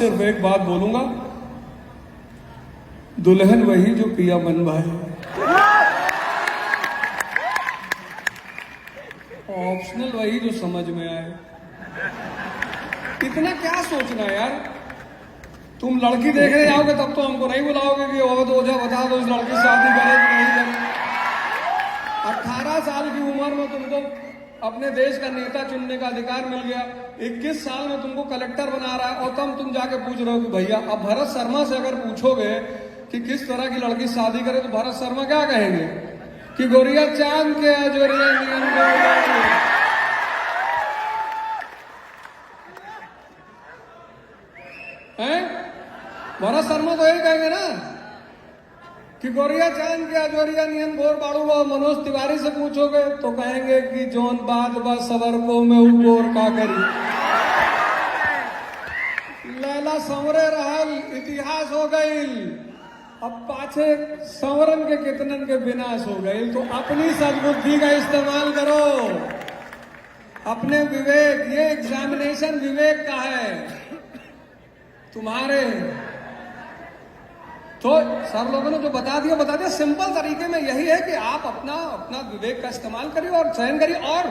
सिर्फ एक बात बोलूंगा, दुल्हन वही जो पिया मन भाए, ऑप्शनल वही जो समझ में आए। इतना क्या सोचना है यार। तुम लड़की देखने जाओगे तब तो हमको नहीं बुलाओगे कि और तो ओझा बता दो इस लड़की से शादी करे कि नहीं करे। 18 साल की उम्र में तुमको अपने देश का नेता चुनने का अधिकार मिल गया, 21 साल में तुमको कलेक्टर बना रहा है, और तुम जाके पूछ रहे हो कि भैया। अब भरत शर्मा से अगर पूछोगे कि किस तरह की लड़की शादी करे तो भरत शर्मा क्या कहेंगे कि गोरिया चांद के जोरिया नियन हैं। भरत शर्मा तो यही कहेंगे ना कि गोरिया चांद के अजोरिया नियन गोर बाड़ू। मनोज तिवारी से पूछोगे तो कहेंगे कि जोन बाद बा सवर को में गोर का करी। लैला संवरे रहल इतिहास हो गई, अब पाछे संवरन के कितनन के विनाश हो गई। तो अपनी सद्बुद्धि का इस्तेमाल करो, अपने विवेक। ये एग्जामिनेशन विवेक का है तुम्हारे। तो सर लोगों ने जो बता दिया सिंपल तरीके में यही है कि आप अपना विवेक का इस्तेमाल करिए और चयन करिए। और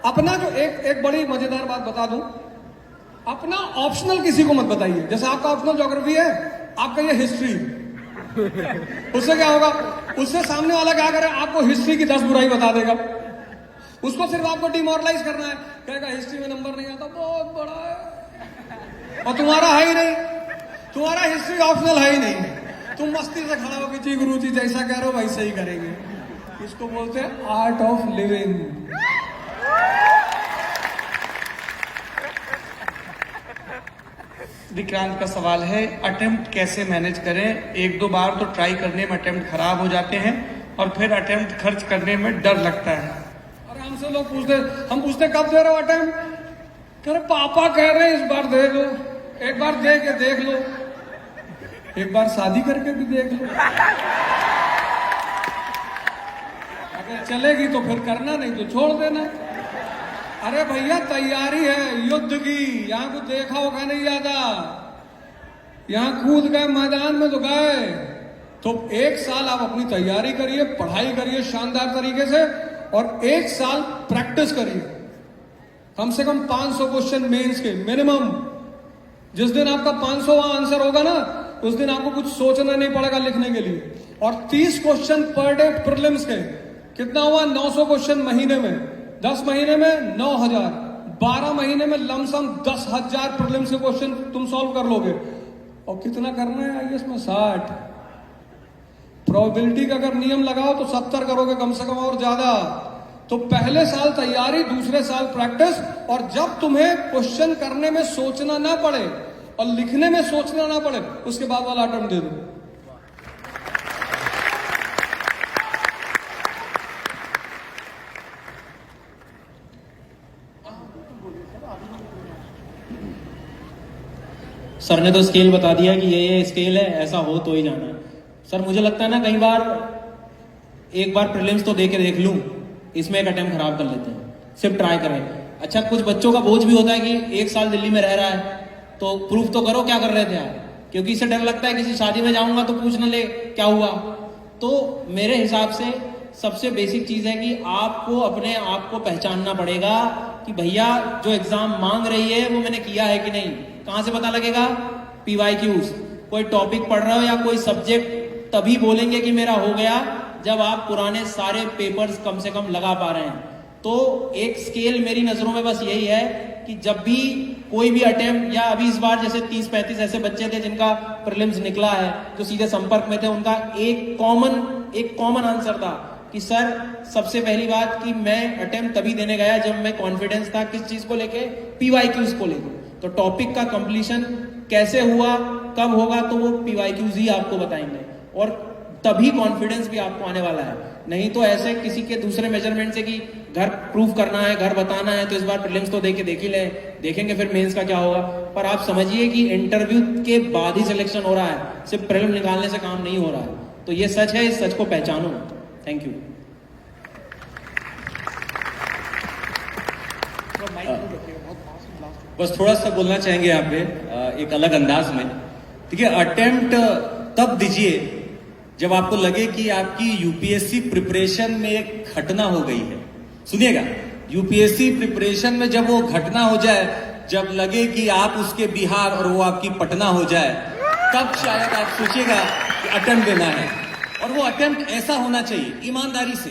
अपना जो एक बड़ी मजेदार बात बता दूं, अपना ऑप्शनल किसी को मत बताइए। जैसे आपका ऑप्शनल ज्योग्राफी है, आपका ये हिस्ट्री, उससे क्या होगा, उससे सामने वाला क्या करे, आपको हिस्ट्री की 10 बुराई बता देगा। उसको सिर्फ आपको डिमोरलाइज करना है, कहेगा हिस्ट्री में नंबर नहीं आता, बहुत बड़ा है, और तुम्हारा है ही नहीं, तुम्हारा हिस्ट्री ऑप्शनल है ही नहीं। तुम मस्ती से खड़ा होकर जी गुरु जी जैसा कह रहे हो वैसे ही करेंगे। इसको बोलते हैं आर्ट ऑफ लिविंग। विक्रांत का सवाल है, अटेम्प्ट कैसे मैनेज करें? 1-2 बार तो ट्राई करने में अटेम्प्ट खराब हो जाते हैं और फिर अटेम्प्ट खर्च करने में डर लगता है। और हमसे लोग पूछते, हम पूछते कब दे रहे हो अटेम्प्ट? कह रहे पापा कह रहे हैं इस बार दे लो, एक बार दे के देख लो, एक बार शादी करके भी देख लो, अगर चलेगी तो फिर करना, नहीं तो छोड़ देना। अरे भैया तैयारी है युद्ध की, यहाँ को देखा होगा नहीं ज्यादा, यहाँ कूद गए मैदान में तो गए। तो 1 साल आप अपनी तैयारी करिए, पढ़ाई करिए शानदार तरीके से, और 1 साल प्रैक्टिस करिए। कम से कम 500 क्वेश्चन मेंस के मिनिमम। जिस दिन आपका 500वां आंसर होगा ना, उस दिन आपको कुछ सोचना नहीं पड़ेगा लिखने के लिए। और 30 क्वेश्चन पर डे प्रीलिम्स के, कितना हुआ 900 क्वेश्चन महीने में, 10 महीने में 9000, 12 महीने में लमसम 10,000 प्रीलिम्स के क्वेश्चन तुम सॉल्व कर लोगे। और कितना करना है आईएएस में? 60। प्रोबेबिलिटी का अगर नियम लगाओ तो 70 करोगे कम से कम, और ज्यादा। तो पहले साल तैयारी, दूसरे साल प्रैक्टिस, और जब तुम्हें क्वेश्चन करने में सोचना ना पड़े और लिखने में सोचना ना पड़े, उसके बाद वाला अटेम्प्ट दे दो। सर ने तो स्केल बता दिया कि ये स्केल है, ऐसा हो तो ही जाना है। सर मुझे लगता है ना, कई बार एक बार प्रीलिम्स तो दे के देख लूं, इसमें एक अटेम्प्ट खराब कर लेते हैं, सिर्फ ट्राई करें। अच्छा, कुछ बच्चों का बोझ भी होता है कि 1 साल दिल्ली में रह रहा है, तो प्रूफ तो करो क्या कर रहे थे आप, क्योंकि इससे डर लगता है किसी शादी में जाऊंगा तो पूछ न ले क्या हुआ। तो मेरे हिसाब से सबसे बेसिक चीज है कि आपको अपने आप को पहचानना पड़ेगा कि भैया जो एग्जाम मांग रही है वो मैंने किया है कि नहीं। कहां से पता लगेगा? PYQs। कोई टॉपिक पढ़ रहे हो या कोई सब्जेक्ट, तभी बोलेंगे कि मेरा हो गया जब आप पुराने सारे पेपर्स कम से कम लगा पा रहे हैं। तो एक स्केल मेरी नजरों में बस यही है कि जब भी कोई भी अटेम्प्ट, या अभी इस बार जैसे 30-35 ऐसे बच्चे थे जिनका प्रीलिम्स निकला है, जो सीधे संपर्क में थे, उनका एक कॉमन आंसर था कि सर सबसे पहली बात कि मैं अटेम्प्ट तभी देने गया जब मैं कॉन्फिडेंस था किस चीज को लेके, PYQs को लेके। तो टॉपिक का कंप्लीशन कैसे हुआ, कब होगा, तो वो PYQs ही आपको बताएंगे, और तभी कॉन्फिडेंस भी आपको आने वाला है। नहीं तो ऐसे किसी के दूसरे मेजरमेंट से कि घर प्रूफ करना है, घर बताना है, तो इस बार प्रीलिम्स तो देख ही ले, देखेंगे फिर मेंस का क्या होगा। पर आप समझिए कि इंटरव्यू के बाद ही सिलेक्शन हो रहा है, सिर्फ प्रीलिम निकालने से काम नहीं हो रहा है। तो ये सच है, इस सच को पहचानो। Thank you. बस थोड़ा सा बोलना चाहेंगे यहाँ पे एक अलग अंदाज में। देखिए, अटेम्प्ट तब दीजिए जब आपको लगे कि आपकी यूपीएससी प्रिपरेशन में एक घटना हो गई है। सुनिएगा, यूपीएससी प्रिपरेशन में जब वो घटना हो जाए, जब लगे कि आप उसके बिहार और वो आपकी पटना हो जाए, तब शायद आप सोचिएगा कि अटेम्प्ट देना है। और वो अटेम्प्ट ऐसा होना चाहिए, ईमानदारी से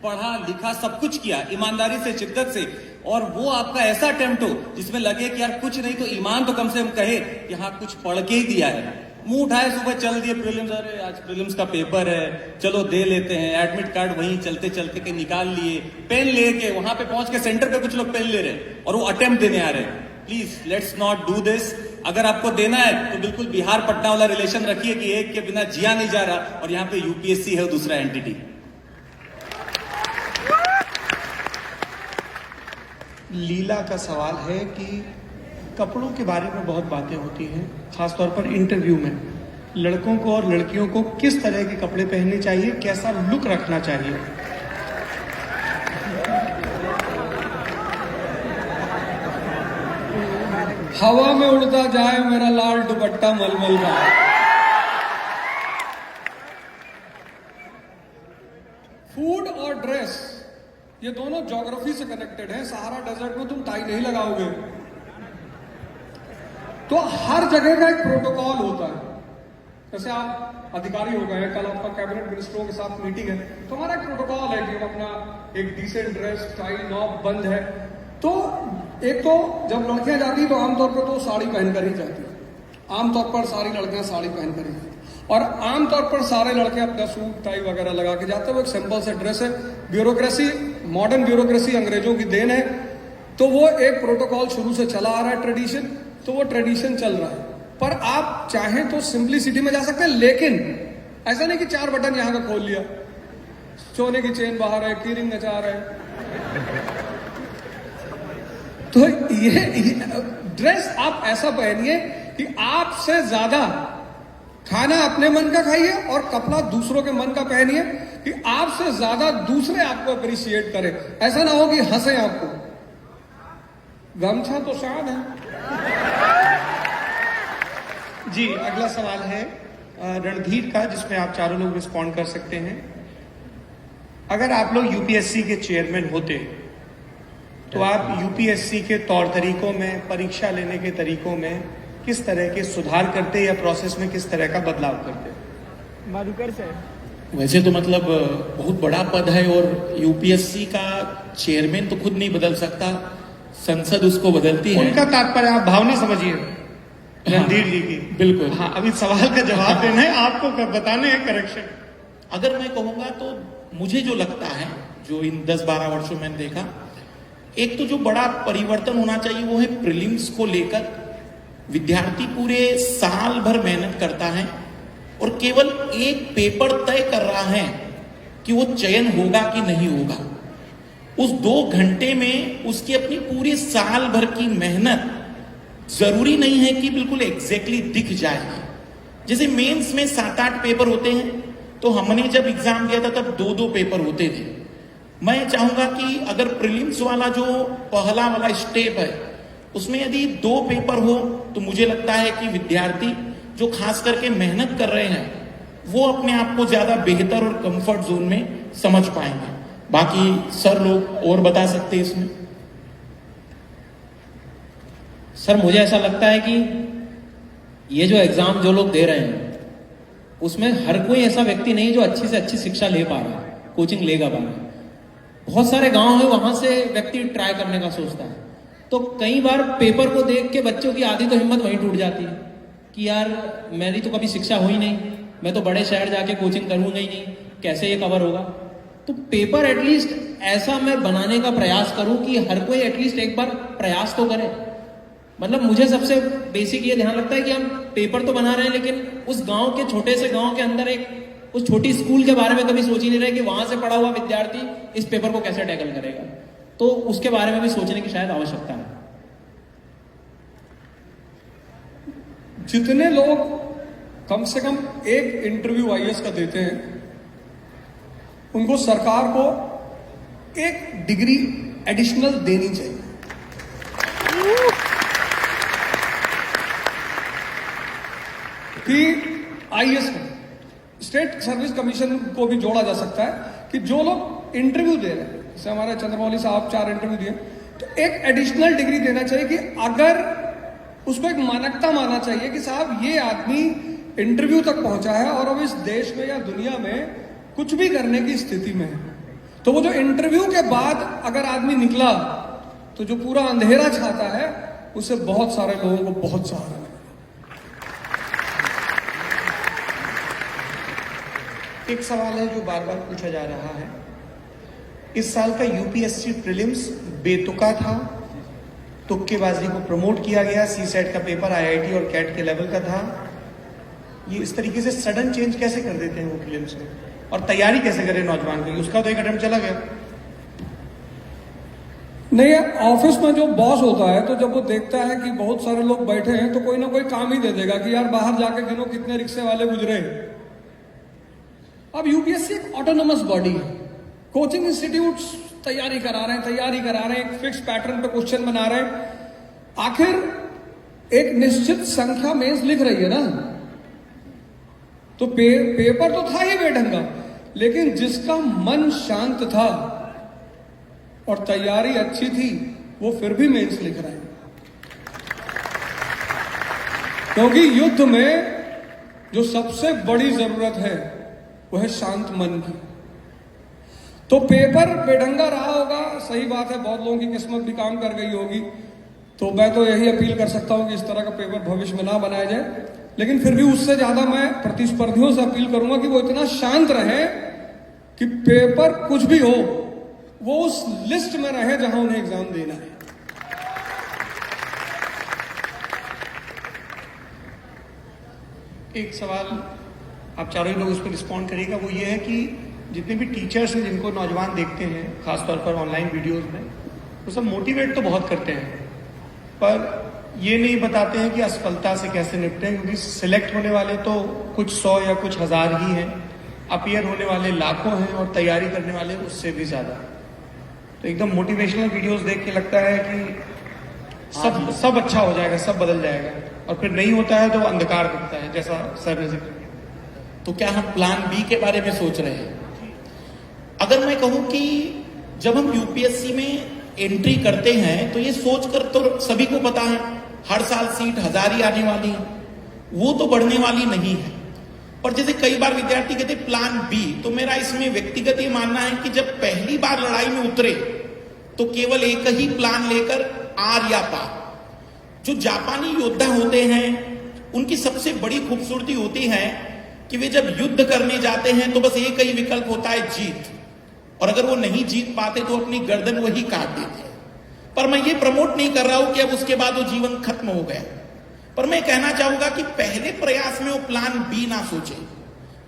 पढ़ा लिखा सब कुछ किया, ईमानदारी से, शिद्दत से, और वो आपका ऐसा अटेम्प्ट हो जिसमें लगे कि यार कुछ नहीं तो ईमान तो कम से कम कहे कि हाँ कुछ पढ़ के ही दिया है। मुंह उठाए सुबह चल दिए प्रीलिम्स, अरे आज प्रीलिम्स का पेपर है, चलो दे लेते हैं, एडमिट कार्ड वहीं चलते चलते के निकाल लिए, पेन लेके वहां पे पहुंच के सेंटर पे कुछ लोग पेन ले रहे और वो अटेम्प्ट देने आ रहे हैं। Please let's not do this. अगर आपको देना है तो बिल्कुल बिहार पटना वाला रिलेशन रखिए कि एक के बिना जिया नहीं जा रहा और यहाँ पे यूपीएससी है दूसरा एंटिटी। लीला का सवाल है कि कपड़ों के बारे में बहुत बातें होती हैं, खासतौर पर इंटरव्यू में। लड़कों को और लड़कियों को किस तरह के कपड़े पहनने चाहिए, कैसा लुक रखना चाहिए? हवा में उड़ता जाए मेरा लाल दुपट्टा मलमल का। फूड और ड्रेस ये दोनों ज्योग्राफी से कनेक्टेड है। सहारा डेजर्ट में तुम टाई नहीं लगाओगे, तो हर जगह का एक प्रोटोकॉल होता है। जैसे आप अधिकारी हो गए हैं, कल आपका कैबिनेट मिनिस्टरों के साथ मीटिंग है, तो हमारा एक प्रोटोकॉल है कि हम अपना एक डिसेंट ड्रेस, टाई नॉब बंद है। तो एक तो जब लड़कियां जाती है तो आमतौर पर तो साड़ी पहनकर ही जाती है। आमतौर पर सारी लड़कियां साड़ी पहनकर ही जाती है और आमतौर पर सारे लड़के अपना सूट टाई वगैरह लगा के जाते हैं। वो एक सिंपल से ड्रेस है। ब्यूरोक्रेसी, मॉडर्न ब्यूरोक्रेसी अंग्रेजों की देन है, तो वो एक प्रोटोकॉल शुरू से चला आ रहा है, ट्रेडिशन, तो वो ट्रेडिशन चल रहा है। पर आप चाहें तो सिंपलिसिटी में जा सकते हैं, लेकिन ऐसा नहीं कि 4 बटन यहां का खोल लिया, सोने की चेन बाहर है, कीरिंग नचा रहे हैं। तो ये ड्रेस आप ऐसा पहनिए कि आपसे ज्यादा खाना अपने मन का खाइए और कपड़ा दूसरों के मन का पहनिए कि आपसे ज्यादा दूसरे आपको अप्रिशिएट करें। ऐसा ना हो कि हंसे आपको। गमछा तो शान है। जी, अगला सवाल है रणधीर का, जिसमें आप चारों लोग रिस्पॉन्ड कर सकते हैं। अगर आप लोग यूपीएससी के चेयरमैन होते तो आप यूपीएससी के तौर तरीकों में, परीक्षा लेने के तरीकों में किस तरह के सुधार करते या प्रोसेस में किस तरह का बदलाव करते? मधुकर सर। वैसे तो मतलब बहुत बड़ा पद है और यूपीएससी का चेयरमैन तो खुद नहीं बदल सकता, संसद उसको बदलती है। उनका तात्पर्य आप भावना समझिए रणधीर जी की। बिल्कुल। हाँ, अभी सवाल का जवाब देना है आपको, बताने हैं करेक्शन। अगर मैं कहूंगा तो मुझे जो लगता है, जो इन 10-12 वर्षों में देखा, एक तो जो बड़ा परिवर्तन होना चाहिए वो है प्रीलिम्स को लेकर। विद्यार्थी पूरे साल भर मेहनत करता है और केवल एक पेपर तय कर रहा है कि वो चयन होगा कि नहीं होगा। उस 2 घंटे में उसकी अपनी पूरी साल भर की मेहनत जरूरी नहीं है कि बिल्कुल एग्जैक्टली दिख जाएगी। जैसे मेंस में 7-8 पेपर होते हैं, तो हमने जब एग्जाम दिया था तब 2-2 पेपर होते थे। मैं चाहूंगा कि अगर प्रीलिम्स वाला जो पहला वाला स्टेप है उसमें यदि 2 पेपर हो तो मुझे लगता है कि विद्यार्थी जो खास करके मेहनत कर रहे हैं वो अपने आप को ज्यादा बेहतर और कंफर्ट जोन में समझ पाएंगे। बाकी सर लोग और बता सकते हैं इसमें। सर मुझे ऐसा लगता है कि ये जो एग्जाम जो लोग दे रहे हैं उसमें हर कोई ऐसा व्यक्ति नहीं जो अच्छी से अच्छी शिक्षा ले पा रहा है, कोचिंग लेगा पा रहा है। बहुत सारे गांव है वहां से व्यक्ति ट्राई करने का सोचता है, तो कई बार पेपर को देख के बच्चों की आधी तो हिम्मत वहीं टूट जाती है कि यार मेरी तो कभी शिक्षा हुई नहीं, मैं तो बड़े शहर जाके कोचिंग करूंगा ही नहीं, कैसे ये कवर होगा। तो पेपर एटलीस्ट ऐसा मैं बनाने का प्रयास करूं कि हर कोई एटलीस्ट एक बार प्रयास तो करे। मतलब मुझे सबसे बेसिक ये ध्यान लगता है कि हम पेपर तो बना रहे हैं, लेकिन उस गांव के छोटे से गांव के अंदर एक उस छोटी स्कूल के बारे में कभी सोच ही नहीं रहे कि वहां से पढ़ा हुआ विद्यार्थी इस पेपर को कैसे टैकल करेगा। तो उसके बारे में भी सोचने की शायद आवश्यकता है। जितने लोग कम से कम एक इंटरव्यू आईएएस का देते हैं उनको सरकार को एक डिग्री एडिशनल देनी चाहिए। कि आईएएस स्टेट सर्विस कमीशन को भी जोड़ा जा सकता है कि जो लोग इंटरव्यू दे रहे हैं, जैसे हमारे चंद्रमौली साहब 4 इंटरव्यू दिए, तो एक एडिशनल डिग्री देना चाहिए कि अगर उसको एक मानकता मानना चाहिए कि साहब ये आदमी इंटरव्यू तक पहुंचा है और अब इस देश में या दुनिया में कुछ भी करने की स्थिति में है, तो वो जो इंटरव्यू के बाद अगर आदमी निकला तो जो पूरा अंधेरा छाता है उससे बहुत सारे लोगों को बहुत सहारा मिला। एक सवाल है जो बार बार पूछा जा रहा है, इस साल का यूपीएससी प्रीलिम्स बेतुका था, तुक्केबाजी को प्रमोट किया गया, सीसेट का पेपर आईआईटी और कैट के लेवल का था, ये इस तरीके से सडन चेंज कैसे कर देते हैं वो प्रीलिम्स में, और तैयारी कैसे करे नौजवान की? उसका तो एक अटेम्प्ट चला गया। नहीं, ऑफिस में जो बॉस होता है तो जब वो देखता है कि बहुत सारे लोग बैठे हैं तो कोई ना कोई काम ही दे देगा कि यार बाहर जाके गिनो कितने रिक्शे वाले गुजरे। अब यूपीएससी एक ऑटोनोमस बॉडी है, कोचिंग इंस्टीट्यूट्स तैयारी करा रहे हैं, एक फिक्स पैटर्न पे क्वेश्चन बना रहे हैं, आखिर एक निश्चित संख्या मेंस लिख रही है ना, तो पेपर तो था ही बेढंगा, लेकिन जिसका मन शांत था और तैयारी अच्छी थी वो फिर भी मेंस लिख रहे हैं, क्योंकि युद्ध में जो सबसे बड़ी जरूरत है वो है शांत मन की। तो पेपर बेढंगा रहा होगा, सही बात है, बहुत लोगों की किस्मत भी काम कर गई होगी, तो मैं तो यही अपील कर सकता हूं कि इस तरह का पेपर भविष्य में ना बनाया जाए, लेकिन फिर भी उससे ज्यादा मैं प्रतिस्पर्धियों से अपील करूंगा कि वो इतना शांत रहे कि पेपर कुछ भी हो वो उस लिस्ट में रहे जहां उन्हें एग्जाम देना है। एक सवाल आप चारों ही लोग उस पर रिस्पॉन्ड करिएगा, वो ये है कि जितने भी टीचर्स हैं जिनको नौजवान देखते हैं खासतौर पर ऑनलाइन वीडियोस में, वो सब मोटिवेट तो बहुत करते हैं पर ये नहीं बताते हैं कि असफलता से कैसे निपटें, क्योंकि सिलेक्ट होने वाले तो कुछ 100 या कुछ 1000 ही हैं, अपीयर होने वाले लाखों हैं और तैयारी करने वाले उससे भी ज्यादा। तो एकदम मोटिवेशनल वीडियोस देख के लगता है कि सब अच्छा हो जाएगा, सब बदल जाएगा, और फिर नहीं होता है तो अंधकार दिखता है, जैसा सर ने जिक्र किया। तो क्या हम प्लान बी के बारे में सोच रहे हैं? अगर मैं कहूं कि जब हम यूपीएससी में एंट्री करते हैं तो ये सोचकर तो सभी को पता है हर साल सीट 1000 ही आने वाली है, वो तो बढ़ने वाली नहीं है। पर जैसे कई बार विद्यार्थी कहते प्लान बी, तो मेरा इसमें व्यक्तिगत ये मानना है कि जब पहली बार लड़ाई में उतरे तो केवल एक ही प्लान लेकर आर या पार। जो जापानी योद्धा होते हैं उनकी सबसे बड़ी खूबसूरती होती है कि वे जब युद्ध करने जाते हैं तो बस एक ही विकल्प होता है, जीत, और अगर वो नहीं जीत पाते तो अपनी गर्दन वही काट देते हैं। पर मैं ये प्रमोट नहीं कर रहा हूं कि अब उसके बाद वो जीवन खत्म हो गया, पर मैं कहना चाहूंगा कि पहले प्रयास में वो प्लान बी ना सोचे।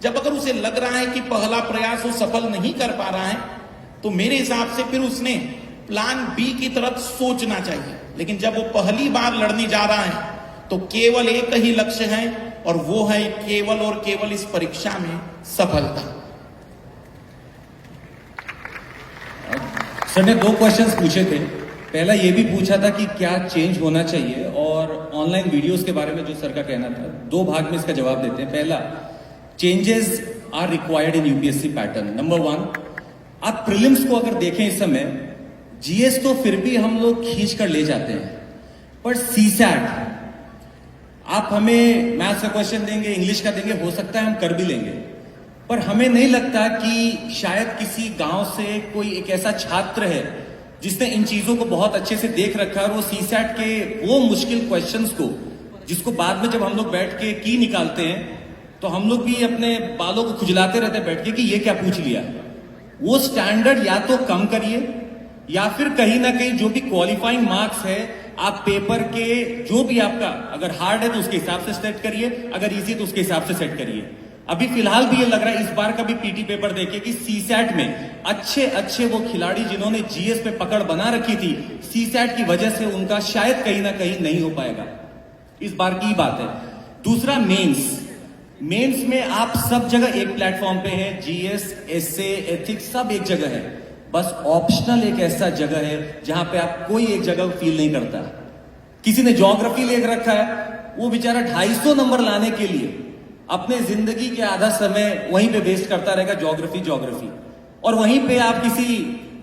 जब अगर उसे लग रहा है कि पहला प्रयास वो सफल नहीं कर पा रहा है तो मेरे हिसाब से फिर उसने प्लान बी की तरफ सोचना चाहिए। लेकिन जब वो पहली बार लड़ने जा रहा है तो केवल एक ही लक्ष्य है और वो है केवल और केवल इस परीक्षा में सफलता। सर ने 2 क्वेश्चंस पूछे थे, पहला ये भी पूछा था कि क्या चेंज होना चाहिए, और ऑनलाइन वीडियोस के बारे में जो सर का कहना था, 2 भाग में इसका जवाब देते हैं। पहला, changes are required in UPSC pattern. Number 1, आप प्रीलिम्स को अगर देखें इस समय, जीएस तो फिर भी हम लोग खींच कर ले जाते हैं, पर सीसैट आप हमें मैथ्स का क्वेश्चन देंगे, इंग्लिश का देंगे, हो सकता है हम कर भी लेंगे, पर हमें नहीं लगता कि शायद किसी गांव से कोई एक ऐसा छात्र है जिसने इन चीजों को बहुत अच्छे से देख रखा है और वो सीसैट के वो मुश्किल क्वेश्चंस को, जिसको बाद में जब हम लोग बैठ के की निकालते हैं तो हम लोग भी अपने बालों को खुजलाते रहते बैठ के कि ये क्या पूछ लिया। वो स्टैंडर्ड या तो कम करिए या फिर कहीं ना कहीं जो भी क्वालिफाइंग मार्क्स है आप पेपर के जो भी आपका, अगर हार्ड है तो उसके हिसाब से सेट करिए, अगर इजी है तो उसके हिसाब से सेट करिए। अभी फिलहाल भी ये लग रहा है इस बार का भी पीटी पेपर देखिए कि सीसैट में अच्छे वो खिलाड़ी जिन्होंने जीएस पे पकड़ बना रखी थी, सीसैट की वजह से उनका शायद कहीं ना कहीं नहीं हो पाएगा, इस बार की बात है। दूसरा, मेंस में आप सब जगह एक प्लेटफॉर्म पे हैं, जीएस, एसए, एथिक्स सब एक जगह है, बस ऑप्शनल एक ऐसा जगह है जहां पे आप कोई एक जगह फील नहीं करता। किसी ने ज्योग्राफी ले रखा है, वो बेचारा 250 नंबर लाने के लिए अपने जिंदगी के आधा समय वहीं पे वेस्ट करता रहेगा, ज्योग्राफी। और वहीं पे आप किसी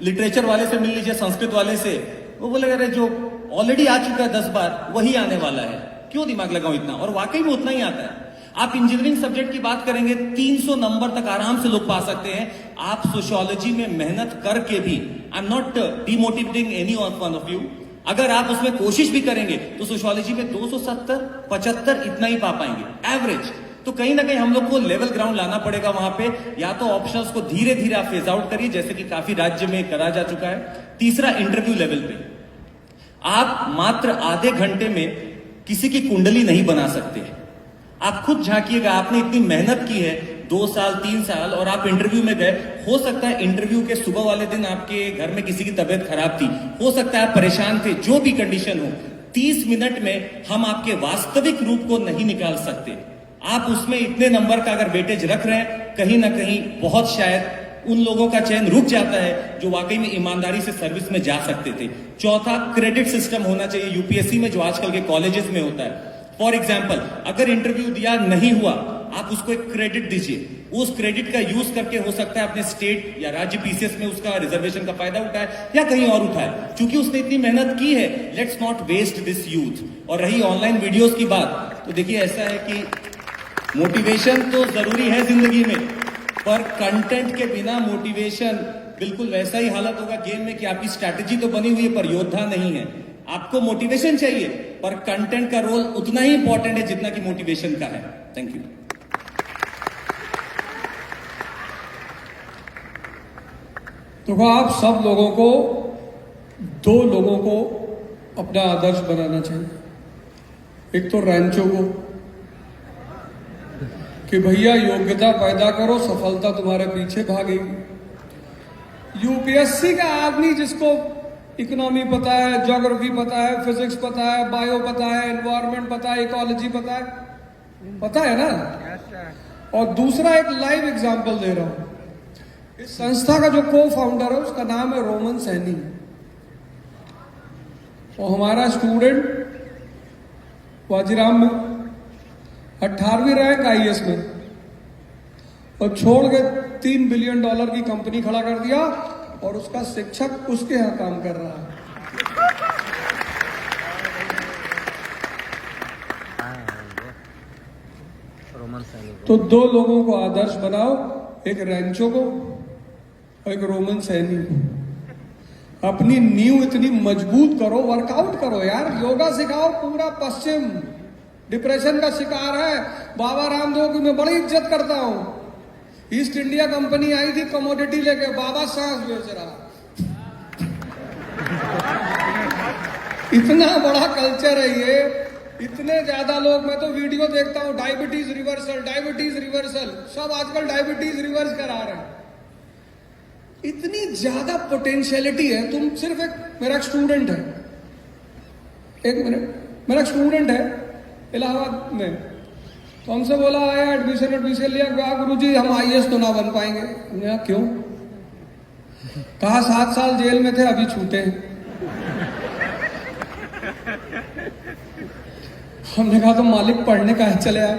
लिटरेचर वाले से मिल लीजिए, संस्कृत वाले से, वो बोलेगा अरे जो ऑलरेडी आ चुका है 10 बार वही आने वाला है, क्यों दिमाग लगाऊं इतना। और वाकई में उतना ही आता है। आप इंजीनियरिंग सब्जेक्ट की बात करेंगे 300 नंबर तक आराम से लोग पा सकते हैं। आप सोशियोलॉजी में मेहनत करके भी, I am not demotivating any one of you, अगर आप उसमें कोशिश भी करेंगे तो सोशियोलॉजी में 270, 75 इतना ही पा पाएंगे एवरेज। तो कहीं ना कहीं हम लोग को लेवल ग्राउंड लाना पड़ेगा वहां पे। या तो ऑप्शंस को धीरे धीरे आप फेज आउट करिए, जैसे कि काफी राज्य में करा जा चुका है। तीसरा, इंटरव्यू लेवल पे आप मात्र आधे घंटे में किसी की कुंडली नहीं बना सकते। आप खुद झांकिएगा, आपने इतनी मेहनत की है 2 साल 3 साल और आप इंटरव्यू में गए। हो सकता है इंटरव्यू के सुबह वाले दिन आपके घर में किसी की तबीयत खराब थी, हो सकता है आप परेशान थे, जो भी कंडीशन हो, 30 मिनट में हम आपके वास्तविक रूप को नहीं निकाल सकते। आप उसमें इतने नंबर का अगर वेटेज रख रहे हैं, कहीं ना कहीं बहुत शायद उन लोगों का चयन रुक जाता है जो वाकई में ईमानदारी से सर्विस में जा सकते थे। चौथा, क्रेडिट सिस्टम होना चाहिए यूपीएससी में, जो आजकल के कॉलेजेस में होता है। फॉर एग्जाम्पल, अगर इंटरव्यू दिया नहीं हुआ, आप उसको एक क्रेडिट दीजिए। उस क्रेडिट का यूज करके हो सकता है अपने स्टेट या राज्य पीसीएस में उसका रिजर्वेशन का फायदा उठाए या कहीं और उठाए, क्योंकि उसने इतनी मेहनत की है। Let's not waste this youth. और रही ऑनलाइन वीडियोस की बात, तो देखिए ऐसा है कि मोटिवेशन तो जरूरी है जिंदगी में, पर कंटेंट के बिना मोटिवेशन बिल्कुल वैसा ही हालत होगा गेम में कि आपकी स्ट्रैटेजी तो बनी हुई है पर योद्धा नहीं है। आपको मोटिवेशन चाहिए, पर कंटेंट का रोल उतना ही इंपॉर्टेंट है जितना कि मोटिवेशन का है। Thank you. देखो, आप सब लोगों को 2 लोगों को अपना आदर्श बनाना चाहिए। एक तो रैंचो को कि भैया योग्यता पैदा करो, सफलता तुम्हारे पीछे भागेगी। यूपीएससी का आदमी जिसको इकोनॉमी पता है, ज्योग्राफी पता है, फिजिक्स पता है, बायो पता है, एनवायरनमेंट पता है, इकोलॉजी पता है ना। और दूसरा, एक लाइव एग्जांपल दे रहा हूं। इस संस्था का जो को फाउंडर है उसका नाम है रोमन सैनी। और हमारा स्टूडेंट वाजीराम में 18वीं रैंक आईएएस में, और छोड़ के $3 बिलियन की कंपनी खड़ा कर दिया और उसका शिक्षक उसके यहां काम कर रहा है। तो 2 लोगों को आदर्श बनाओ, एक रैंचो को और एक रोमन सैनी को। अपनी नींव इतनी मजबूत करो, वर्कआउट करो यार, योगा सिखाओ। पूरा पश्चिम डिप्रेशन का शिकार है। बाबा रामदेव की मैं बड़ी इज्जत करता हूं। ईस्ट इंडिया कंपनी आई थी कमोडिटी लेके, बाबा सांस बेच रहा। इतना बड़ा कल्चर है ये, इतने ज्यादा लोग, मैं तो वीडियो देखता हूं, डायबिटीज रिवर्सल, सब आजकल डायबिटीज रिवर्स करा रहे हैं। इतनी ज्यादा पोटेंशियलिटी है। तुम सिर्फ मेरा स्टूडेंट है, एक मिनट, मेरा स्टूडेंट है इलाहाबाद में, तो हमसे बोला आया एडमिशन लिया, कहा गुरुजी हम आईएएस तो ना बन पाएंगे। हमने कहा क्यों? कहा 7 साल जेल में थे, अभी छूटे हैं। हमने कहा तो मालिक पढ़ने का है, चले आए।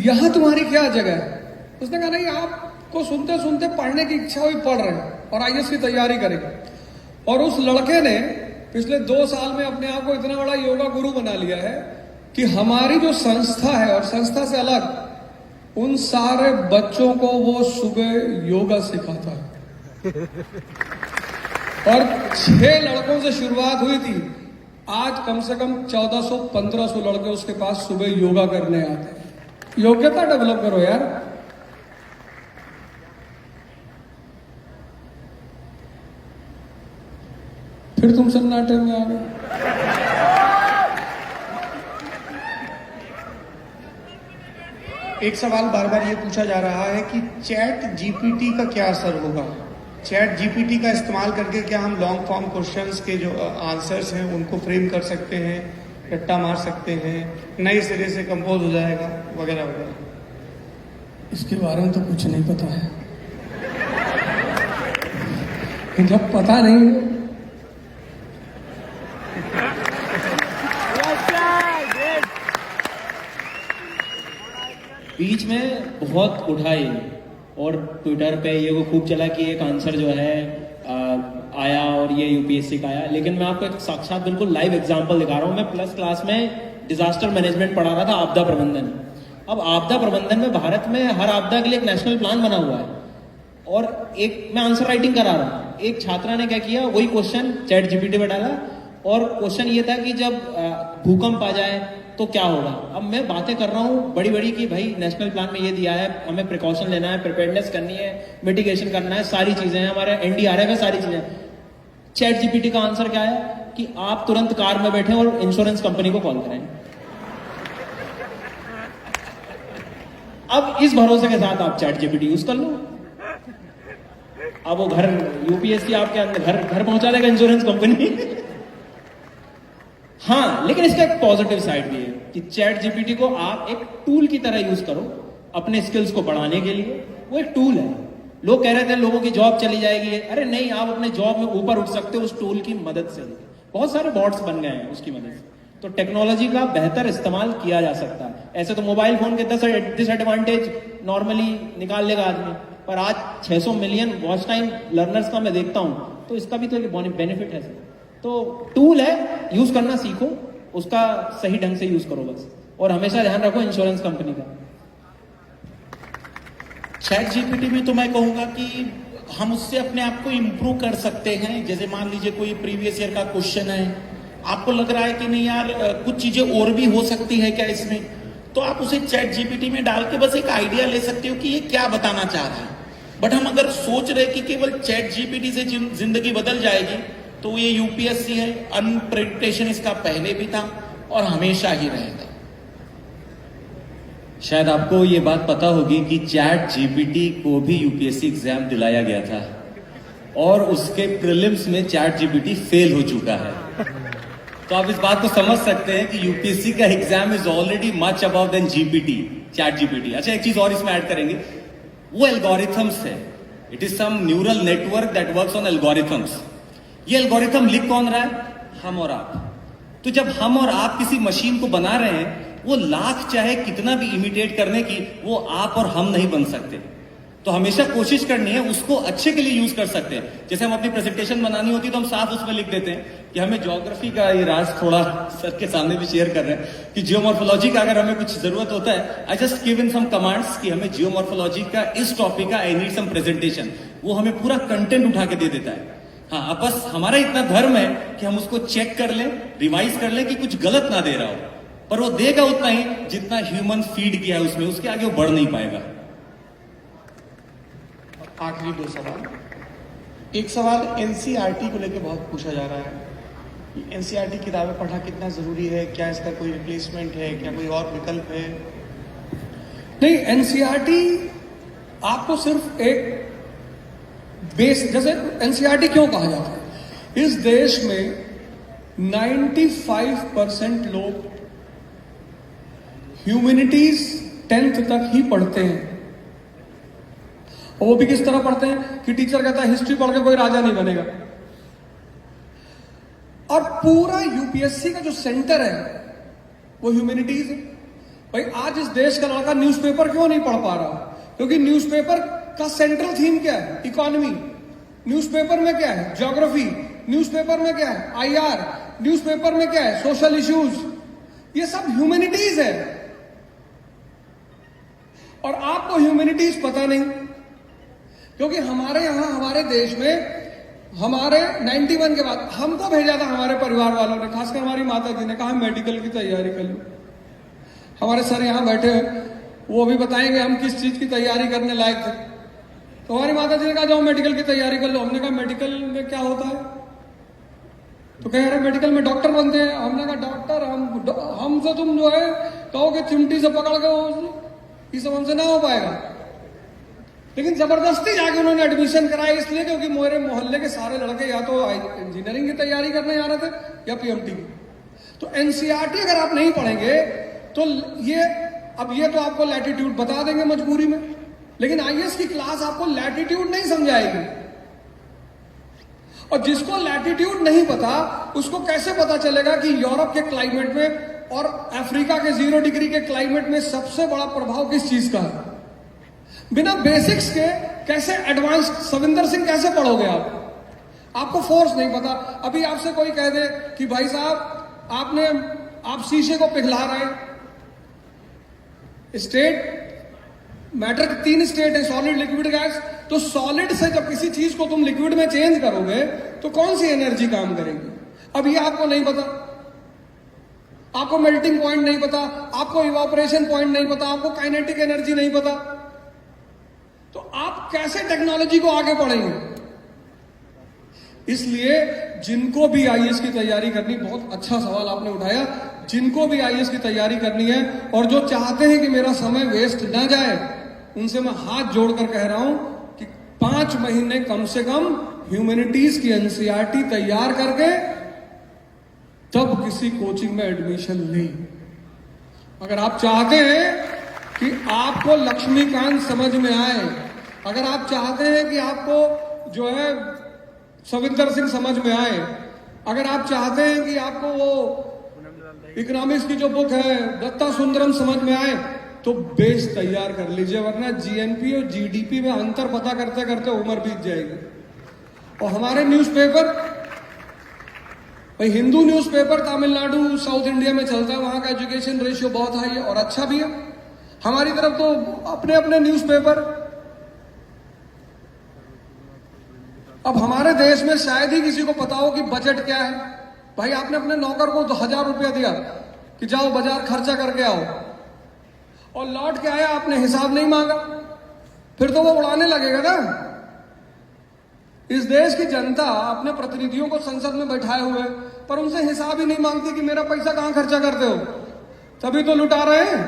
यहां तुम्हारी क्या जगह है? उसने कहा नहीं, आपको सुनते सुनते पढ़ने की इच्छा हुई, पढ़ रहे हैं और आईएएस की तैयारी करेंगे। और उस लड़के ने पिछले 2 साल में अपने आप को इतना बड़ा योगा गुरु बना लिया है कि हमारी जो संस्था है, और संस्था से अलग उन सारे बच्चों को वो सुबह योगा सिखाता है। और 6 लड़कों से शुरुआत हुई थी, आज कम से कम 1400-1500 लड़के उसके पास सुबह योगा करने आते हैं। योग्यता डेवलप करो यार। फिर तुम सन्नाटे में आ गए। एक सवाल बार बार ये पूछा जा रहा है कि चैट जीपीटी का क्या असर होगा। चैट जीपीटी का इस्तेमाल करके क्या हम लॉन्ग फॉर्म क्वेश्चंस के जो आंसर्स हैं उनको फ्रेम कर सकते हैं, रट्टा मार सकते हैं, नए सिरे से कंपोज हो जाएगा वगैरह वगैरह? इसके बारे में तो कुछ नहीं पता है। जब पता नहीं बीच में बहुत उठाई और ट्विटर पे ये वो खूब चला कि एक आंसर जो है आया और ये यूपीएससी का आया, लेकिन मैं आपको एक साक्षात बिल्कुल लाइव एग्जांपल दिखा रहा हूँ। मैं प्लस क्लास में डिजास्टर मैनेजमेंट पढ़ा रहा था, आपदा प्रबंधन। अब आपदा प्रबंधन में भारत में हर आपदा के लिए एक नेशनल प्लान बना हुआ है और एक मैं आंसर राइटिंग करा रहा हूँ। एक छात्रा ने क्या किया, वही क्वेश्चन चैट जीपीटी में डाला और क्वेश्चन ये था कि जब भूकंप आ जाए तो क्या होगा। अब मैं बातें कर रहा हूँ बड़ी बड़ी कि भाई नेशनल प्लान में ये दिया है, हमें प्रिकॉशन लेना है, प्रिपेयरनेस करनी है, मिटिगेशन करना है, सारी चीजें हैं, हमारे एनडीआरएफ है, सारी चीजें। चैट जीपीटी का आंसर क्या है कि आप तुरंत कार में बैठे और इंश्योरेंस कंपनी को कॉल करें। अब इस भरोसे के साथ आप चैट जीपीटी यूज कर लो, अब वो घर यूपीएससी आपके अंदर घर पहुंचा देगा इंश्योरेंस कंपनी। हाँ, लेकिन इसका एक पॉजिटिव साइड भी है कि चैट जीपीटी को आप एक टूल की तरह यूज करो अपने स्किल्स को बढ़ाने के लिए। वो एक टूल है। लोग कह रहे थे लोगों की जॉब चली जाएगी, अरे नहीं, आप अपने जॉब में ऊपर उठ सकते हो उस टूल की मदद से। बहुत सारे बॉट्स बन गए हैं उसकी मदद से। तो टेक्नोलॉजी का बेहतर इस्तेमाल किया जा सकता है। ऐसे तो मोबाइल फोन के डिसएडवांटेज नॉर्मली निकाल लेगा आदमी, पर आज 600 मिलियन वॉच टाइम लर्नर्स का मैं देखता हूं, तो इसका भी तो एक बेनिफिट है। तो टूल है, यूज करना सीखो, उसका सही ढंग से यूज करो बस, और हमेशा ध्यान रखो इंश्योरेंस कंपनी का। चैट जीपीटी में तो मैं कहूंगा कि हम उससे अपने आप को इम्प्रूव कर सकते हैं। जैसे मान लीजिए कोई प्रीवियस ईयर का क्वेश्चन है, आपको लग रहा है कि नहीं यार कुछ चीजें और भी हो सकती है क्या इसमें, तो आप उसे चैट जीपीटी में डाल के बस एक आइडिया ले सकते हो कि ये क्या बताना चाह रहा है। बट हम अगर सोच रहे कि केवल चैट जीपीटी से जिंदगी बदल जाएगी, तो ये यूपीएससी है, अनप्रेडिक्टेशन इसका पहले भी था और हमेशा ही रहेगा। शायद आपको ये बात पता होगी कि चैट जीपीटी को भी यूपीएससी एग्जाम दिलाया गया था और उसके प्रीलिम्स में चैट जीपीटी फेल हो चुका है। तो आप इस बात को समझ सकते हैं कि यूपीएससी का exam is already much above than GPT, chat GPT. अच्छा, एक चीज और इसमें ऐड करेंगे, वो एल्गोरिथम्स है। It is some neural network that works on algorithms. ये एल्गोरिथम लिख कौन रहा है? हम और आप। तो जब हम और आप किसी मशीन को बना रहे हैं, वो लाख चाहे कितना भी इमिटेट करने की, वो आप और हम नहीं बन सकते। तो हमेशा कोशिश करनी है उसको अच्छे के लिए यूज कर सकते हैं। जैसे हम अपनी प्रेजेंटेशन बनानी होती है तो हम साफ उसमें लिख देते हैं कि हमें ज्योग्राफी का ये राज थोड़ा सर के सामने भी शेयर कर रहे हैं कि जियोमॉर्फोलॉजी का अगर हमें कुछ जरूरत होता है, I just give in some commands कि हमें जियोमॉर्फोलॉजी का इस टॉपिक का आई नीड सम प्रेजेंटेशन, वो हमें पूरा कंटेंट उठा के दे देता है। हाँ, अब बस हमारा इतना धर्म है कि हम उसको चेक कर लें, रिवाइज कर लें कि कुछ गलत ना दे रहा हो, पर वो देगा उतना ही जितना ह्यूमन फीड किया है उसमें, उसके आगे वो बढ़ नहीं पाएगा। आखिरी दो सवाल। एक सवाल एनसीईआरटी को लेकर बहुत पूछा जा रहा है। एनसीईआरटी किताबें पढ़ना कितना जरूरी है, क्या इसका कोई रिप्लेसमेंट है, क्या कोई और विकल्प है? नहीं, एनसीईआरटी आपको सिर्फ एक बेस, जैसे एनसीईआरटी क्यों कहा जाता है, इस देश में 95% लोग ह्यूमैनिटीज 10th तक ही पढ़ते हैं। और वो भी किस तरह पढ़ते हैं कि टीचर कहता है हिस्ट्री पढ़ के कोई राजा नहीं बनेगा। और पूरा यूपीएससी का जो सेंटर है वो ह्यूमैनिटीज है। भाई आज इस देश का लड़का न्यूज़पेपर क्यों नहीं पढ़ पा रहा? क्योंकि न्यूज़पेपर का सेंट्रल थीम क्या है? इकोनॉमी। न्यूज़पेपर में क्या है? ज्योग्राफी। न्यूज़पेपर में क्या है? आईआर। न्यूज़पेपर में क्या है? Social issues. ये सब ह्यूमैनिटीज है और आपको ह्यूमैनिटीज पता नहीं, क्योंकि हमारे यहां हमारे देश में हमारे 91 के बाद हमको भेजा था हमारे परिवार वालों ने, खासकर हमारी माता जी ने कहा मेडिकल की तैयारी कर लो। हमारे सर यहां बैठे हैं, वो भी बताएंगे हम किस चीज की तैयारी करने लायक थे। तो हमारी माता जी ने कहा जाओ मेडिकल की तैयारी कर लो। हमने कहा मेडिकल में क्या होता है? तो कह रहे मेडिकल में डॉक्टर बनते हैं। हमने कहा डॉक्टर हमसे तुम जो है कहो कि चिमटी से पकड़ के ये सब हमसे ना हो पाएगा। लेकिन जबरदस्ती जाके उन्होंने एडमिशन कराया, इसलिए क्योंकि मेरे मोहल्ले के सारे लड़के या तो इंजीनियरिंग की तैयारी करने जा रहे थे या पीएमटी की। तो एनसीईआरटी अगर आप नहीं पढ़ेंगे तो ये तो आपको लैटिट्यूड बता देंगे मजबूरी में, लेकिन आईएएस की क्लास आपको लैटिट्यूड नहीं समझाएगी। और जिसको लैटिट्यूड नहीं पता उसको कैसे पता चलेगा कि यूरोप के क्लाइमेट में और अफ्रीका के 0 डिग्री के क्लाइमेट में सबसे बड़ा प्रभाव किस चीज का है? बिना बेसिक्स के कैसे एडवांस सविंदर सिंह कैसे पढ़ोगे आप? आपको फोर्स नहीं पता। अभी आपसे कोई कह दे कि भाई साहब आप शीशे को पिघला रहे हैं, स्टेट मैटर के 3 स्टेट है, सॉलिड, लिक्विड, गैस। तो सॉलिड से जब किसी चीज को तुम लिक्विड में चेंज करोगे तो कौन सी एनर्जी काम करेगी? अब ये आपको नहीं पता, आपको मेल्टिंग पॉइंट नहीं पता, आपको इवापोरेशन पॉइंट नहीं पता, आपको काइनेटिक एनर्जी नहीं पता, तो आप कैसे टेक्नोलॉजी को आगे बढ़ेंगे? इसलिए जिनको भी आईएएस की तैयारी करनी, बहुत अच्छा सवाल आपने उठाया, जिनको भी आईएएस की तैयारी करनी है और जो चाहते हैं कि मेरा समय वेस्ट ना जाए, उनसे मैं हाथ जोड़कर कह रहा हूं कि 5 महीने कम से कम ह्यूमैनिटीज की एनसीईआरटी तैयार करके तब किसी कोचिंग में एडमिशन लें। अगर आप चाहते हैं कि आपको लक्ष्मीकांत समझ में आए, अगर आप चाहते हैं कि आपको जो है सविंदर सिंह समझ में आए, अगर आप चाहते हैं कि आपको वो इकोनॉमिक्स की जो बुक है दत्ता सुंदरम समझ में आए, तो बेस तैयार कर लीजिए, वरना जीएनपी और जीडीपी में अंतर पता करते करते उम्र बीत जाएगी। और हमारे न्यूज़पेपर, भाई Hindu newspaper Tamil Nadu south India में चलता है, वहां का एजुकेशन रेशियो बहुत हाई है और अच्छा भी है। हमारी तरफ तो अपने अपने न्यूज़पेपर। अब हमारे देश में शायद ही किसी को पता हो कि बजट क्या है। भाई आपने अपने नौकर को 1000 रुपया दिया कि जाओ बाजार खर्चा करके आओ, और लौट के आया, आपने हिसाब नहीं मांगा, फिर तो वो उड़ाने लगेगा ना। इस देश की जनता अपने प्रतिनिधियों को संसद में बैठाए हुए, पर उनसे हिसाब ही नहीं मांगती कि मेरा पैसा कहां खर्चा करते हो, तभी तो लुटा रहे हैं।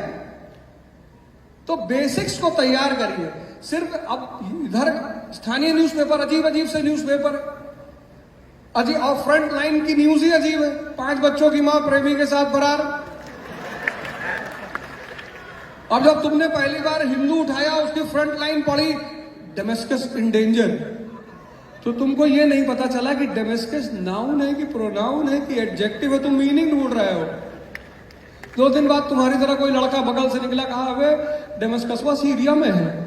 तो बेसिक्स को तैयार करिए। सिर्फ अब इधर स्थानीय न्यूज़पेपर, अजीब अजीब से न्यूज़पेपर अजीब, और फ्रंट लाइन की न्यूज ही अजीब है। 5 बच्चों की मां प्रेमी के साथ फरार। अब जब तुमने पहली बार हिंदू उठाया, उसकी फ्रंट लाइन पढ़ी डेमेस्कस इन डेंजर, तो तुमको ये नहीं पता चला कि डेमेस्कस नाउन है कि प्रोनाउन है कि एडजेक्टिव है, तुम मीनिंग ढूंढ रहे हो। 2 दिन बाद तुम्हारी तरह कोई लड़का बगल से निकला, कहा अबे डेमेस्कसवा सीरिया में है।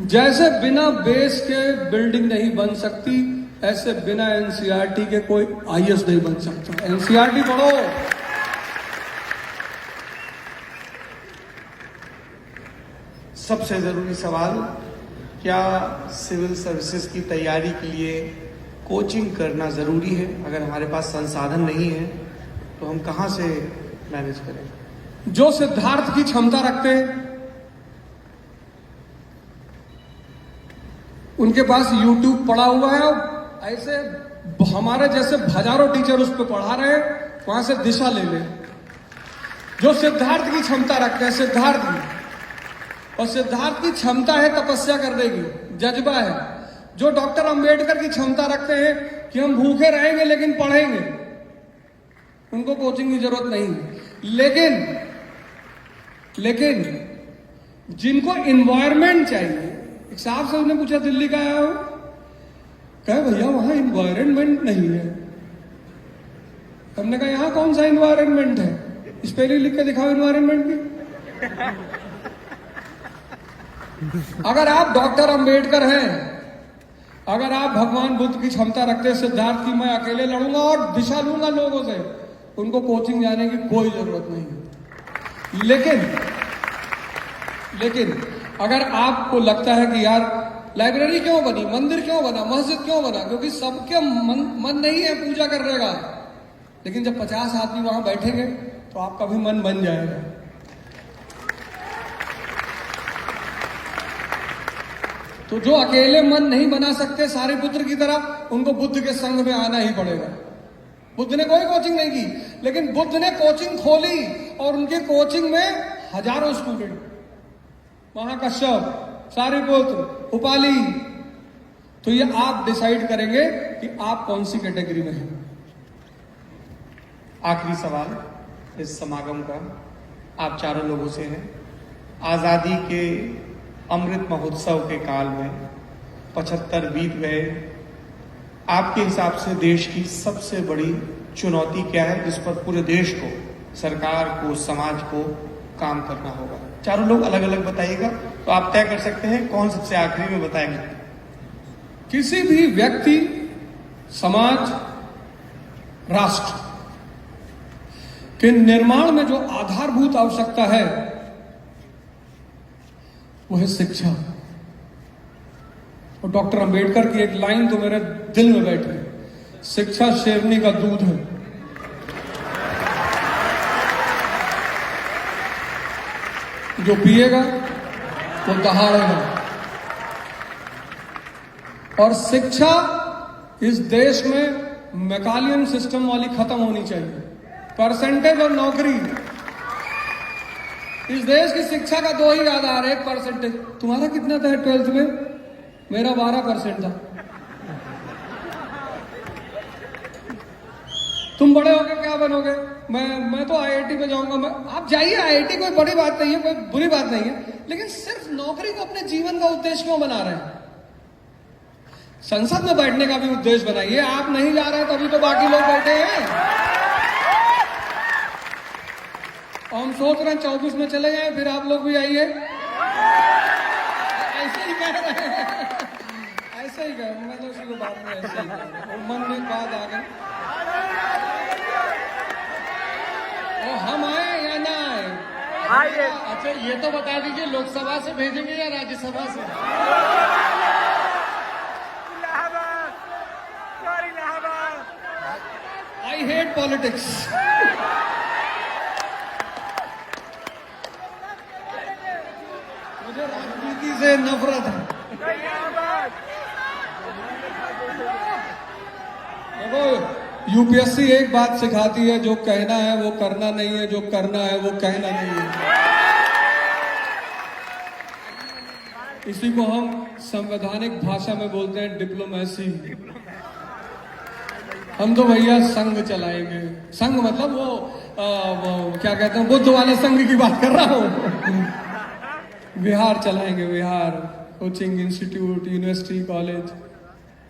जैसे बिना बेस के बिल्डिंग नहीं बन सकती, ऐसे बिना एनसीईआरटी के कोई आईएएस नहीं बन सकता। एनसीईआरटी पढ़ो। सबसे जरूरी सवाल, क्या सिविल सर्विसेज की तैयारी के लिए कोचिंग करना जरूरी है? अगर हमारे पास संसाधन नहीं है तो हम कहां से मैनेज करें? जो सिद्धार्थ की क्षमता रखते हैं, उनके पास यूट्यूब पड़ा हुआ है, ऐसे हमारे जैसे हजारों टीचर उस पर पढ़ा रहे हैं, वहां से दिशा ले ले। जो सिद्धार्थ की क्षमता रखते हैं, सिद्धार्थ की, और सिद्धार्थ की क्षमता है तपस्या करने की, जज्बा है। जो डॉक्टर अंबेडकर की क्षमता रखते हैं कि हम भूखे रहेंगे लेकिन पढ़ेंगे, उनको कोचिंग की जरूरत नहीं। लेकिन जिनको इन्वायरमेंट चाहिए, एक साहब से उन्हें पूछा दिल्ली का आया हो, कहे भैया वहां इन्वायरमेंट नहीं है। हमने कहा यहां कौन सा इन्वायरमेंट है, स्पेलिंग लिख के दिखाओ इन्वायरमेंट की। अगर आप डॉक्टर अंबेडकर हैं, अगर आप भगवान बुद्ध की क्षमता रखते हैं, सिद्धार्थ की मैं अकेले लड़ूंगा और दिशा लूंगा लोगों से, उनको कोचिंग जाने की कोई जरूरत नहीं। लेकिन अगर आपको लगता है कि यार लाइब्रेरी क्यों बनी, मंदिर क्यों बना, मस्जिद क्यों बना, क्योंकि सबके मन नहीं है पूजा करने का, लेकिन जब 50 आदमी वहां बैठेंगे तो आपका भी मन बन जाएगा। तो जो अकेले मन नहीं बना सकते सारे पुत्र की तरह, उनको बुद्ध के संग में आना ही पड़ेगा। बुद्ध ने कोई कोचिंग नहीं की, लेकिन बुद्ध ने कोचिंग खोली और उनके कोचिंग में हजारों स्टूडेंट, महाकश्यप, सारिपुत्र, उपाली। तो ये आप डिसाइड करेंगे कि आप कौन सी कैटेगरी में हैं। आखिरी सवाल इस समागम का आप चारों लोगों से है। आजादी के अमृत महोत्सव के काल में 75 बीत गए, आपके हिसाब से देश की सबसे बड़ी चुनौती क्या है जिस पर पूरे देश को, सरकार को, समाज को काम करना होगा। चारों लोग अलग अलग बताइएगा, तो आप तय कर सकते हैं कौन सबसे आखिरी में बताएंगे। किसी भी व्यक्ति, समाज, राष्ट्र के निर्माण में जो आधारभूत आवश्यकता है वो है शिक्षा। और डॉक्टर अंबेडकर की एक लाइन तो मेरे दिल में बैठ गई, शिक्षा शेरनी का दूध है। जो पिएगा वो दहाड़ेगा। और शिक्षा इस देश में मैकालियन सिस्टम वाली खत्म होनी चाहिए। परसेंटेज और नौकरी, इस देश की शिक्षा का दो ही आधार है, एक परसेंटेज। तुम्हारा कितना था 12th में? मेरा 12% था। तुम बड़े होके क्या बनोगे? मैं तो आईआईटी में जाऊंगा। आप जाइए, आईआईटी कोई बड़ी बात नहीं है, कोई बुरी बात नहीं है, लेकिन सिर्फ नौकरी को अपने जीवन का उद्देश्य क्यों बना रहे हैं? संसद में बैठने का भी उद्देश्य बनाइए। आप नहीं जा रहे तभी तो बाकी लोग बैठे हैं। और हम सोच रहे हैं 24 में चले जाएं, फिर आप लोग भी आइए। ऐसे ही कह रहे हैं, ऐसे ही कह, मैं तो उसी को बात में ऐसे ही कह रहा हूं। मन में बात आ गई। और हम आए या ना आए? अच्छा ये तो बता दीजिए, लोकसभा से भेजेंगे या राज्यसभा से? I hate politics. मुझे राजनीति से नफरत है। देखो, यूपीएससी एक बात सिखाती है, जो कहना है वो करना नहीं है, जो करना है वो कहना नहीं है। इसी को हम संवैधानिक भाषा में बोलते हैं डिप्लोमेसी। हम तो भैया संघ चलाएंगे। संघ मतलब वो क्या कहते हैं, बुद्ध वाले संघ की बात कर रहा हूं। विहार चलाएंगे, विहार, कोचिंग इंस्टीट्यूट, यूनिवर्सिटी, कॉलेज।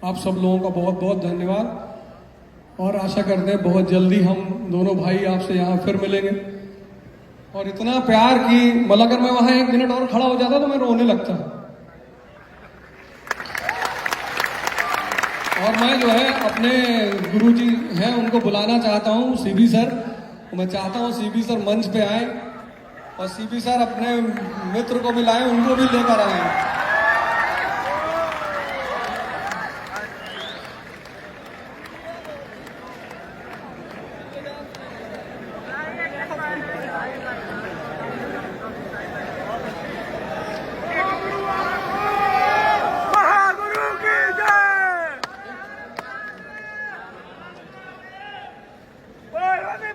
आप सब लोगों का बहुत बहुत धन्यवाद। और आशा करते हैं बहुत जल्दी हम दोनों भाई आपसे यहाँ फिर मिलेंगे। और इतना प्यार कि मतलब अगर मैं वहां 1 मिनट और खड़ा हो जाता तो मैं रोने लगता। और मैं जो है अपने गुरुजी हैं उनको बुलाना चाहता हूं, सीबी सर। मैं चाहता हूं सीबी सर मंच पे आए और सीबी सर अपने मित्र को भी लाएं, उनको भी लेकर आए।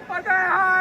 पता है।